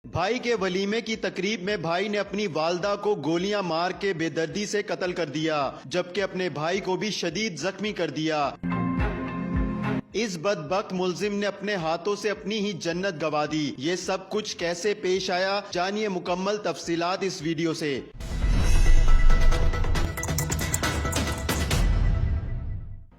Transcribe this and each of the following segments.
بھائی کے ولیمے کی تقریب میں بھائی نے اپنی والدہ کو گولیاں مار کے بے دردی سے قتل کر دیا، جبکہ اپنے بھائی کو بھی شدید زخمی کر دیا۔ اس بدبخت ملزم نے اپنے ہاتھوں سے اپنی ہی جنت گنوا دی۔ یہ سب کچھ کیسے پیش آیا، جانیے مکمل تفصیلات اس ویڈیو سے۔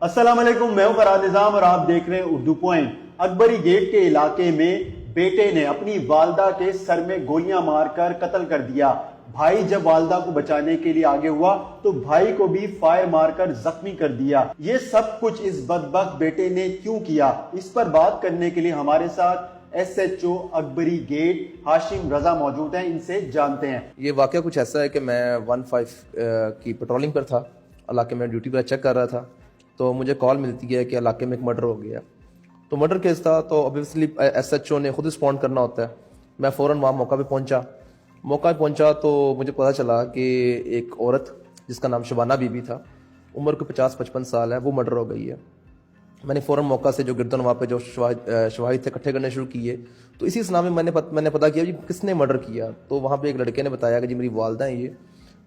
السلام علیکم، میں ہوں فراد نظام اور آپ دیکھ رہے ہیں اردو پوائنٹ۔ اکبری گیٹ کے علاقے میں بیٹے نے اپنی والدہ کے سر میں گولیاں مار کر قتل کر دیا۔ بھائی جب والدہ کو بچانے کے لیے آگے ہوا تو بھائی کو بھی فائر مار کر زخمی کر دیا۔ یہ سب کچھ اس بدبخت بیٹے نے کیوں کیا، اس پر بات کرنے کے لیے ہمارے ساتھ S H O Akbari get ہاشم رضا موجود ہیں، ان سے جانتے ہیں۔ یہ واقعہ کچھ ایسا ہے کہ میں 15 کی پیٹرولنگ پر تھا، علاقے میں ڈیوٹی پر چیک کر رہا تھا، تو مجھے کال ملتی ہے کہ علاقے میں ایک مرڈر ہو گیا۔ تو مرڈر کیس تھا تو اوبیسلی ایس ایچ او نے خود رسپونڈ کرنا ہوتا ہے۔ میں فوراً وہاں موقع پہ پہنچا تو مجھے پتہ چلا کہ ایک عورت جس کا نام شبانہ بی بی تھا، عمر کو 50-55 سال ہے، وہ مرڈر ہو گئی ہے۔ میں نے فوراً موقع سے جو گردن وہاں پہ جو شواہد تھے اکٹھے کرنے شروع کیے، تو اسی اسنا میں میں نے پتا کیا جی کس نے مرڈر کیا۔ تو وہاں پہ ایک لڑکے نے بتایا کہ جی میری والدہ ہیں، یہ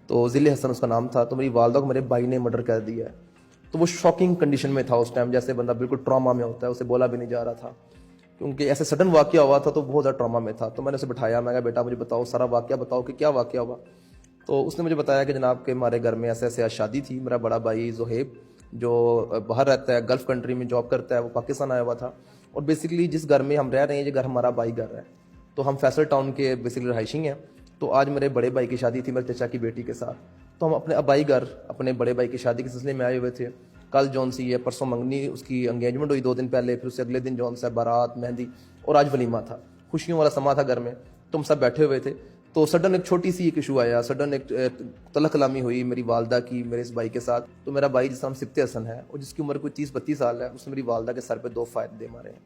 تو ذل حسن اس کا نام تھا، تو میری والدہ کو میرے بھائی نے مرڈر کر دیا ہے۔ تو وہ شاکنگ کنڈیشن میں تھا اس ٹائم، جیسے بندہ بالکل ٹراما میں ہوتا ہے، اسے بولا بھی نہیں جا رہا تھا کیونکہ ایسے سڈن واقعہ ہوا تھا، تو بہت زیادہ ٹراما میں تھا۔ تو میں نے اسے بٹھایا، میں کہا بیٹا مجھے بتاؤ سارا واقعہ بتاؤ کہ کیا واقعہ ہوا۔ تو اس نے مجھے بتایا کہ جناب کہ ہمارے گھر میں ایسے ایسے شادی تھی، میرا بڑا بھائی زہیب جو باہر رہتا ہے، گلف کنٹری میں جاب کرتا ہے، وہ پاکستان آیا ہوا تھا، اور بیسکلی جس گھر میں ہم رہ رہے ہیں یہ گھر ہمارا بھائی گھر ہے، تو ہم فیصل ٹاؤن کے بیسکلی رہائشی ہیں۔ تو آج میرے بڑے بھائی کی شادی تھی میرے چچا کی بیٹی کے ساتھ، تو ہم اپنے ابائی گھر اپنے بڑے بھائی کی شادی کے سلسلے میں آئے ہوئے تھے۔ کل جون سی ہے، پرسوں منگنی اس کی انگیجمنٹ ہوئی 2 دن پہلے، پھر اس سے اگلے دن جون سا بارات مہندی، اور آج ولیمہ تھا، خوشیوں والا سما تھا گھر میں۔ تو ہم سب بیٹھے ہوئے تھے، تو سڈن ایک چھوٹی سی ایک ایشو آیا، سڈن ایک تلخ کلامی ہوئی میری والدہ کی میرے اس بھائی کے ساتھ۔ تو میرا بھائی جس کا نام سبت حسن ہے اور جس کی عمر کوئی 30-32 سال ہے، اس نے میری والدہ کے سر پہ 2 فائر دے مارے ہیں۔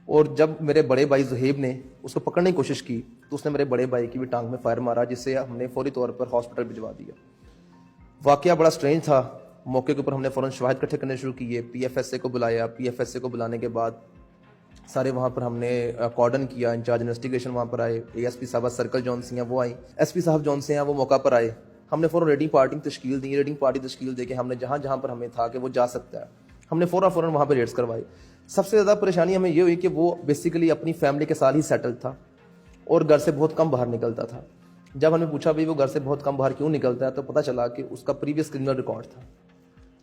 اور جب میرے بڑے بھائی زہیب نے اس کو پکڑنے کی کوشش کی تو اس نے میرے بڑے بھائی کی بھی ٹانگ میں فائر مارا، جس سے ہم نے فوری طور پر ہاسپٹل بھجوا دیا۔ واقعہ بڑا سٹرینج تھا۔ موقع کے اوپر ہم نے فوراً شواہد اکٹھے کرنے شروع کیے، پی ایف ایس اے کو بلایا، پی ایف ایس اے کو بلانے کے بعد سارے وہاں پر ہم نے کارڈن کیا، انچارج انویسٹیگیشن وہاں پر آئے، اے ایس پی صاحبہ سرکل جون سے ہیں وہ آئیں، ایس پی صاحب جون سے ہیں وہ موقع پر آئے۔ ہم نے فوراً ریڈنگ پارٹی تشکیل دے کے ہم نے جہاں پر ہمیں تھا کہ وہ جا سکتا ہے، ہم نے فوراً وہاں پہ ریڈس کروائے۔ سب سے زیادہ پریشانی ہمیں یہ ہوئی کہ وہ بیسیکلی اپنی فیملی کے ساتھ ہی سیٹل تھا اور گھر سے بہت کم باہر نکلتا تھا۔ جب ہم نے پوچھا بھائی وہ گھر سے بہت کم باہر کیوں نکلتا ہے، تو پتہ چلا کہ اس کا پریویس کرمنل ریکارڈ تھا۔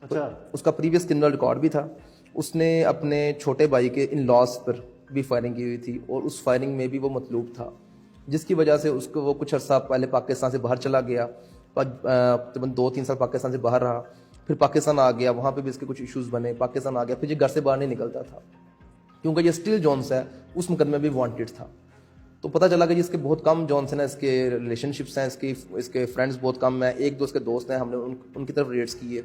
اچھا، اس کا پریویس کرمنل ریکارڈ بھی تھا۔ اس نے اپنے چھوٹے بھائی کے ان لاس پر بھی فائرنگ کی ہوئی تھی، اور اس فائرنگ میں بھی وہ مطلوب تھا، جس کی وجہ سے اس کو وہ کچھ عرصہ پہلے پاکستان سے باہر چلا گیا، تقریباً 2-3 سال پاکستان سے باہر رہا، پھر پاکستان آ گیا، وہاں پہ بھی اس کے کچھ ایشوز بنے، پاکستان آ گیا، پھر یہ گھر سے باہر نہیں نکلتا تھا کیونکہ یہ اسٹل جونس ہے، اس مقدمے بھی وانٹیڈ تھا۔ تو پتہ چلا کہ اس کے بہت کم جونسن ہیں، اس کے ریلیشن شپس ہیں، اس کے فرینڈس بہت کم ہیں، 1-2 اس کے دوست ہیں، ہم نے ان کی طرف ریڈس کیے،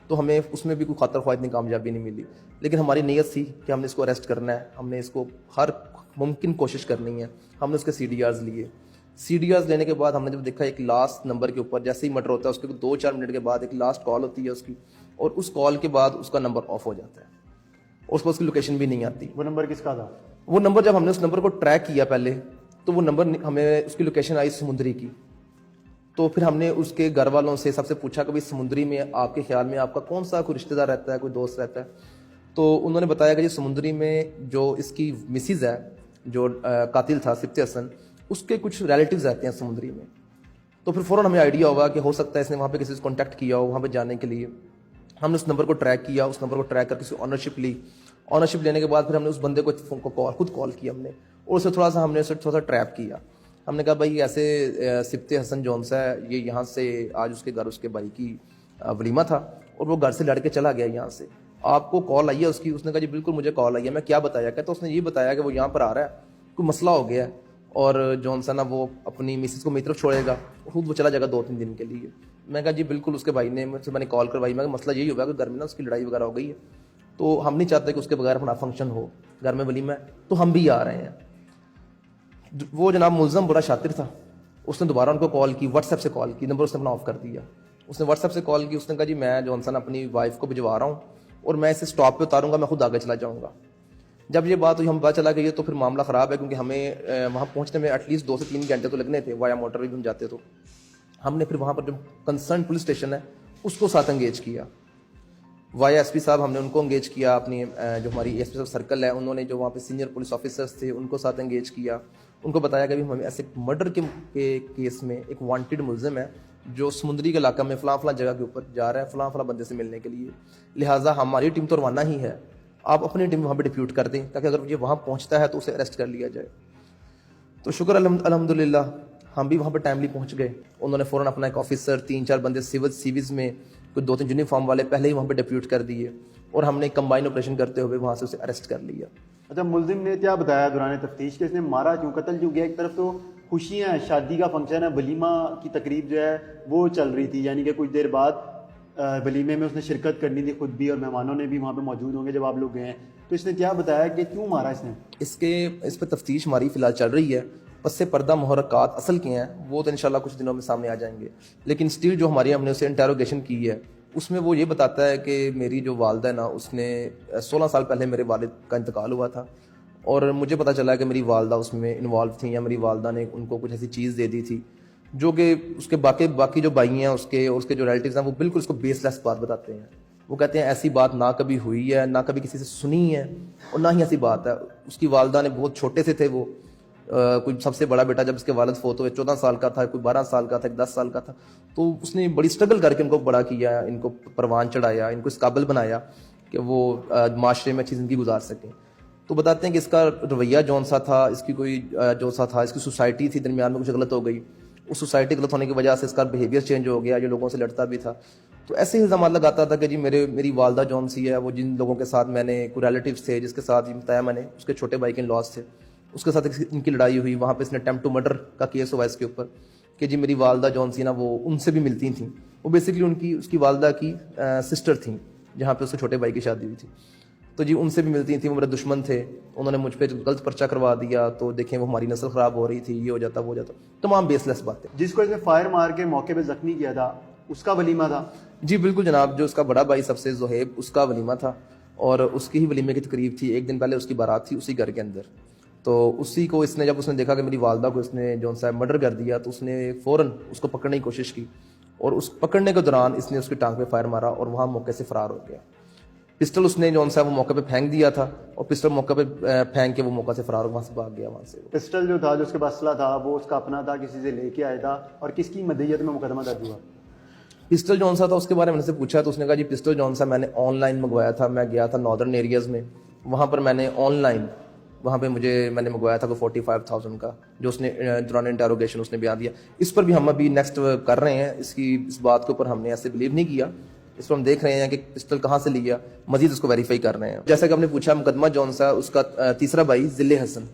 تو ہمیں اس میں بھی کوئی خاطر خواہ اتنی کامیابی نہیں ملی، لیکن ہماری نیت تھی کہ ہم نے اس کو اریسٹ کرنا ہے، ہم نے اس کو ہر ممکن کوشش کرنی ہے۔ ہم نے اس کے سی ڈی آرز لیے، سی ڈی آرز لینے کے بعد ہم نے جب دیکھا ایک لاسٹ نمبر کے اوپر جیسے ہی مرڈر ہوتا ہے اس کے 2-4 منٹ کے بعد ایک لاسٹ کال ہوتی ہے اس کی، اور اس کال کے بعد اس کا نمبر آف ہو جاتا ہے، اور اس پر اس کی لوکیشن بھی نہیں آتی۔ وہ نمبر کس کا تھا؟ وہ نمبر جب ہم نے اس نمبر کو ٹریک کیا پہلے، تو وہ نمبر ہمیں اس کی لوکیشن آئی سمندری کی۔ تو پھر ہم نے اس کے گھر والوں سے سب سے پوچھا کہ سمندری میں آپ کے خیال میں آپ کا کون سا کوئی رشتہ دار رہتا ہے، کوئی دوست رہتا ہے؟ تو انہوں نے بتایا کہ یہ سمندری میں جو اس کی مسز ہے، جو قاتل تھا سبت حسن، اس کے کچھ ریلیٹیوز رہتے ہیں سمندری میں۔ تو پھر فوراً ہمیں آئیڈیا ہوا کہ ہو سکتا ہے اس نے وہاں پہ کسی سے کانٹیکٹ کیا ہو وہاں پہ جانے کے لیے۔ ہم نے اس نمبر کو ٹریک کیا، اس نمبر کو ٹریک کر کے آنرشپ لی، آنرشپ لینے کے بعد پھر ہم نے اس بندے کو خود کال کیا ہم نے، اور اسے تھوڑا سا ٹریپ کیا۔ ہم نے کہا بھائی ایسے سبت حسن جونس ہے، یہ یہاں سے آج اس کے گھر اس کے بھائی کی ولیمہ تھا، اور وہ گھر سے لڑ کے چلا گیا یہاں سے، آپ کو کال آئی ہے اس کی؟ اس نے کہا جی بالکل مجھے کال آئی ہے۔ میں کیا بتایا؟ کہتا اس نے یہ بتایا کہ وہ یہاں پر آ رہا ہے، کوئی مسئلہ ہو گیا ہے، اور جونس ہے نا وہ اپنی مسز کو میری طرف چھوڑے گا، خود وہ چلا جائے گا 2-3 دن کے لیے۔ میں کہا جی بالکل، اس کے بھائی نے مجھ سے میں نے کال کروائی، میں مسئلہ یہی ہوگا کہ گھر میں نا اس کی لڑائی وغیرہ ہو گئی ہے، تو ہم نہیں چاہتے کہ اس کے بغیر اپنا فنکشن ہو، گھر میں ولیمہ ہے، تو ہم بھی آ رہے ہیں۔ وہ جناب ملزم بڑا شاطر تھا، اس نے دوبارہ ان کو کال کی، واٹس ایپ سے کال کی، نمبر اس نے اپنا آف کر دیا۔ اس نے واٹس ایپ سے کال کی، اس نے کہا جی میں جونسن اپنی وائف کو بھجوا رہا ہوں، اور میں اسے اسٹاپ پہ اتاروں گا، میں خود آگے چلا جاؤں گا۔ جب یہ بات ہوئی ہم پتہ چلا کہ یہ تو پھر معاملہ خراب ہے، کیونکہ ہمیں وہاں پہنچنے میں ایٹ لیسٹ 2 سے 3 گھنٹے تو لگنے تھے، وایا موٹر بھی ہم جاتے تو ہم نے پھر وہاں پر جو کنسرن پولیس اسٹیشن ہے اس کو ساتھ انگیج کیا، وایا ایس پی صاحب ہم نے ان کو انگیج کیا، اپنی جو ہماری ایس پی صاحب سرکل ہے انہوں نے جو وہاں پہ سینئر پولیس آفیسرس تھے ان کو ساتھ انگیج کیا، ان کو بتایا کہ ہمیں ایسے مرڈر کے کیس میں ایک وانٹیڈ ملزم ہے جو سمندری کے علاقہ میں فلاں جگہ کے اوپر جا رہا ہے فلاں بندے سے ملنے کے لیے، لہٰذا ہماری ٹیم تو روانہ ہی ہے، آپ اپنی ٹیم وہاں پہ ڈپیوٹ کر دیں تاکہ اگر یہ وہاں پہنچتا ہے تو اسے اریسٹ کر لیا جائے۔ تو شکر الحمدللہ ہم بھی وہاں پہ ٹائملی پہنچ گئے، انہوں نے فوراً اپنا ایک آفیسر 3-4 بندے سیویز میں کوئی 2-3 یونیفارم والے پہلے ہی وہاں پہ ڈپیوٹ کر دیے اور ہم نے کمبائن آپریشن کرتے ہوئے وہاں سے اسے اریسٹ کر لیا۔ اچھا، ملزم نے کیا بتایا دوران تفتیش کہ اس نے مارا کیوں، قتل کیوں کیا؟ ایک طرف تو خوشیاں ہیں، شادی کا فنکشن ہے، ولیمہ کی تقریب جو ہے وہ چل رہی تھی، یعنی کہ کچھ دیر بعد ولیمے میں اس نے شرکت کرنی تھی خود بھی، اور مہمانوں نے بھی وہاں پہ موجود ہوں گے جب آپ لوگ گئے ہیں، تو اس نے کیا بتایا کہ کیوں مارا اس نے؟ اس پہ تفتیش ہماری فی الحال چل رہی ہے، پس پردہ محرکات اصل کے ہیں وہ تو انشاءاللہ کچھ دنوں میں سامنے آ جائیں گے، لیکن اسٹل جو ہم نے اسے انٹیروگیشن کی ہے اس میں وہ یہ بتاتا ہے کہ میری جو والدہ ہے نا اس نے 16 سال پہلے میرے والد کا انتقال ہوا تھا، اور مجھے پتہ چلا کہ میری والدہ اس میں انوالو تھیں، یا میری والدہ نے ان کو کچھ ایسی چیز دے دی تھی جو کہ اس کے باقی جو بھائی ہیں اس کے جو ریلیٹیوز ہیں وہ بالکل اس کو بیس لیس بات بتاتے ہیں، وہ کہتے ہیں ایسی بات نہ کبھی ہوئی ہے، نہ کبھی کسی سے سنی ہے، اور نہ ہی ایسی بات ہے۔ اس کی والدہ نے بہت چھوٹے سے تھے وہ، کوئی سب سے بڑا بیٹا جب اس کے والد فوت ہوئے 14 سال کا تھا، کوئی 12 سال کا تھا، ایک 10 سال کا تھا، تو اس نے بڑی اسٹرگل کر کے ان کو بڑا کیا، ان کو پروان چڑھایا، ان کو اس قابل بنایا کہ وہ معاشرے میں اچھی زندگی گزار سکیں۔ تو بتاتے ہیں کہ اس کا رویہ جون سا تھا، اس کی کوئی جو سا تھا، اس کی سوسائٹی تھی درمیان میں کچھ غلط ہو گئی، اس سوسائٹی غلط ہونے کی وجہ سے اس کا بیہیویئر چینج ہو گیا، جو لوگوں سے لڑتا بھی تھا، تو ایسے ہی الزامات لگاتا تھا کہ جی میری والدہ جون سی ہے، وہ جن لوگوں کے ساتھ میں نے کوئی ریلیٹیوز تھے جس کے ساتھ بتایا میں نے اس کے چھوٹے بھائی کے لاس تھے، اس کے ساتھ ان کی لڑائی ہوئی، وہاں پہ اس نے اٹیمپٹ ٹو مرڈر کا کیس ہوا اس کے اوپر کہ جی میری والدہ جون سی نا وہ ان سے بھی ملتی تھیں، وہ بیسکلی اس کی والدہ کی سسٹر تھیں جہاں پہ اس کے چھوٹے بھائی کی شادی ہوئی تھی، تو جی ان سے بھی ملتی تھیں، وہ میرے دشمن تھے، انہوں نے مجھ پہ غلط پرچہ کروا دیا، تو دیکھیں وہ ہماری نسل خراب ہو رہی تھی، یہ ہو جاتا وہ ہو جاتا، تمام بیس لیس باتیں۔ جس کو اس نے فائر مار کے موقع پہ زخمی کیا تھا اس کا ولیمہ تھا؟ جی بالکل جناب، جو اس کا بڑا بھائی سب سے زہیب، اس کا ولیمہ تھا، اور اس کی ہی ولیمے کی تقریب تھی، ایک دن پہلے اس کی بارات تھی اسی گھر کے اندر، تو اسی کو جب اس نے دیکھا کہ میری والدہ کو اس نے جون صاحب مرڈر کر دیا، تو اس نے فوراً اس کو پکڑنے کی کوشش کی، اور اس پکڑنے کے دوران اس نے اس کی ٹانگ پہ فائر مارا اور وہاں موقع سے فرار ہو گیا۔ پسٹل اس نے جون صاحب وہ موقع پہ پھینک دیا تھا، اور پسٹل موقع پہ پھینک کے وہ موقع سے فرار وہاں سے بھاگ گیا۔ وہاں سے پسٹل جو تھا، جو اس کے پاس اسلحہ تھا، وہ اس کا اپنا تھا، کسی سے لے کے آیا تھا، اور کس کی مدعیت میں مقدمہ درج ہوا؟ پسٹل جون سا تھا، اس کے بارے میں نے سے پوچھا تو اس نے کہا جی پسٹل جون سا میں نے آن لائن منگوایا تھا، میں گیا تھا ناردرن ایریاز میں، وہاں پر میں نے آن لائن وہاں پہ میں نے منگوایا تھا کوئی 45,000 کا، جو اس نے دوران انٹیروگیشن اس نے بیان دیا۔ اس پر بھی ہم ابھی نیکسٹ کر رہے ہیں، اس بات کے اوپر ہم نے ایسے بلیو نہیں کیا، اس پر ہم دیکھ رہے ہیں کہ پسٹل کہاں سے لیا، مزید اس کو ویریفائی کر رہے ہیں۔ جیسا کہ ہم نے پوچھا مقدمہ جون سا، اس کا تیسرا بھائی ذل حسن،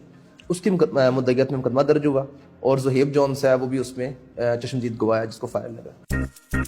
اس کی مدعیت میں مقدمہ درج ہوا، اور زہیب جون سا وہ بھی اس میں چشمدید گواہ ہے جس کو فائر لگا۔